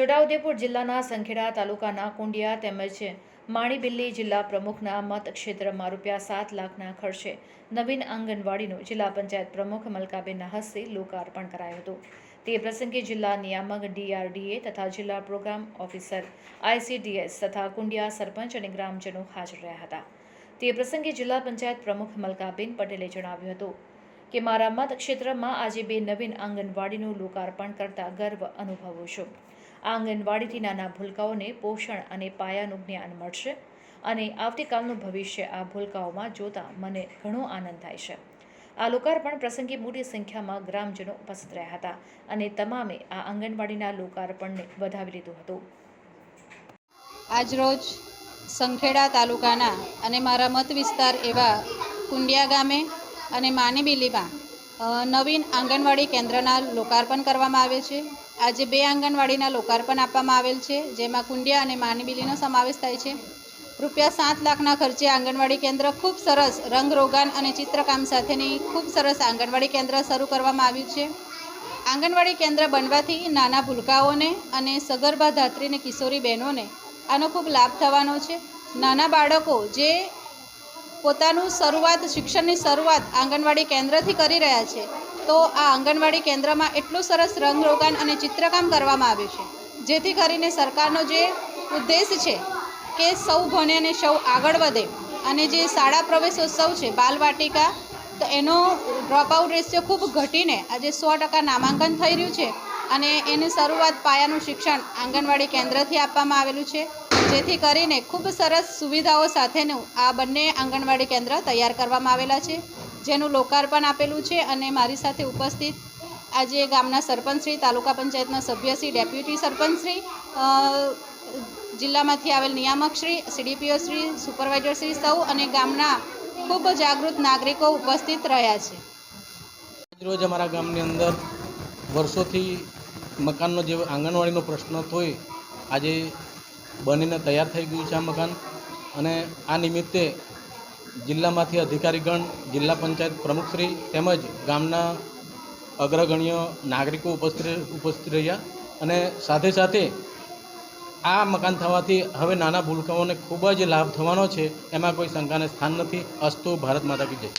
છોટાઉદેપુર જિલ્લાના સંખેડા તાલુકાના કુંડિયા તેમજ માણીબિલ્લી જિલ્લા પ્રમુખના મતક્ષેત્રમાં ₹7 લાખના ખર્ચે નવીન આંગણવાડીનું જિલ્લા પંચાયત પ્રમુખ મલકાબેનના હસ્તે લોકાર્પણ કરાયું હતું। તે પ્રસંગે જિલ્લા નિયામક DRDA તથા જિલ્લા પ્રોગ્રામ ઓફિસર ICDS તથા કુંડિયા સરપંચ અને ગ્રામજનો હાજર રહ્યા હતા। તે પ્રસંગે જિલ્લા પંચાયત પ્રમુખ મલકાબેન પટેલે જણાવ્યું હતું કે મારા મતક્ષેત્રમાં આજે 2 નવીન આંગણવાડીનું લોકાર્પણ કરતા ગર્વ અનુભવું છું। આ આંગણવાડીથી નાના ભૂલકાઓને પોષણ અને પાયાનું જ્ઞાન મળશે અને આવતીકાલનું ભવિષ્ય આ ભૂલકાઓમાં જોતા મને ઘણો આનંદ થાય છે। આ લોકાર્પણ પ્રસંગે મોટી સંખ્યામાં ગ્રામજનો ઉપસ્થિત રહ્યા હતા અને તમામે આ આંગણવાડીના લોકાર્પણને વધાવી લીધું હતું। આજરોજ સંખેડા તાલુકાના અને મારા મત વિસ્તાર એવા કુંડિયા ગામે અને માણીબિલ્લીમાં નવીન આંગણવાડી કેન્દ્રના લોકાર્પણ કરવામાં આવે છે। આજે 2 આંગણવાડીના લોકાર્પણ આપવામાં આવેલ છે, જેમાં કુંડિયા અને માણીબિલ્લીનો સમાવેશ થાય છે। ₹7 લાખના ખર્ચે આંગણવાડી કેન્દ્ર ખૂબ સરસ રંગરોગાન અને ચિત્રકામ સાથેની ખૂબ સરસ આંગણવાડી કેન્દ્ર શરૂ કરવામાં આવ્યું છે। આંગણવાડી કેન્દ્ર બનવાથી નાના ભૂલકાઓને અને સગર્ભા ધાત્રી અને કિશોરી બહેનોને આનો ખૂબ લાભ થવાનો છે। નાના બાળકો જે પોતાનું શિક્ષણની શરૂઆત આંગણવાડી કેન્દ્રથી કરી રહ્યા છે, તો આ આંગણવાડી કેન્દ્રમાં એટલું સરસ રંગરોગાન અને ચિત્રકામ કરવામાં આવ્યું છે, જેથી કરીને સરકારનો જે ઉદ્દેશ છે કે સૌ ભણે અને સૌ આગળ વધે અને જે શાળા પ્રવેશોત્સવ છે બાલવાટિકા, તો એનો ડ્રોપઆઉટ રેશિયો ખૂબ ઘટીને આજે 100% નામાંકન થઈ રહ્યું છે અને એની શરૂઆત પાયાનું શિક્ષણ આંગણવાડી કેન્દ્રથી આપવામાં આવેલું છે, જેથી કરીને ખૂબ સરસ સુવિધાઓ સાથેનું આ બંને આંગણવાડી કેન્દ્ર તૈયાર કરવામાં આવેલા છે, જેનું લોકાર્પણ આપેલું છે। અને મારી સાથે ઉપસ્થિત આજે ગામના સરપંચશ્રી, તાલુકા પંચાયતના સભ્યશ્રી, ડેપ્યુટી સરપંચશ્રી, જિલ્લામાંથી આવેલ નિયામકશ્રી, CDPO શ્રી, સુપરવાઇઝરશ્રી સૌ અને ગામના ખૂબ જાગૃત નાગરિકો ઉપસ્થિત રહ્યા છે। રોજ અમારા ગામની અંદર વર્ષોથી મકાનનો જે આંગણવાડીનો પ્રશ્ન હોય, આજે બનીને તૈયાર થઈ ગયું છે આ મકાન। અને આ નિમિત્તે જિલ્લામાંથી અધિકારીગણ, જિલ્લા પંચાયત પ્રમુખશ્રી તેમજ ગામના અગ્રગણ્ય નાગરિકો ઉપસ્થિત રહ્યા અને સાથે સાથે આ મકાન થવાથી હવે નાના ભૂલકાઓને ખૂબ જ લાભ થવાનો છે, એમાં કોઈ શંકાને સ્થાન નથી। અસ્તુ ભારત માતા કી જય।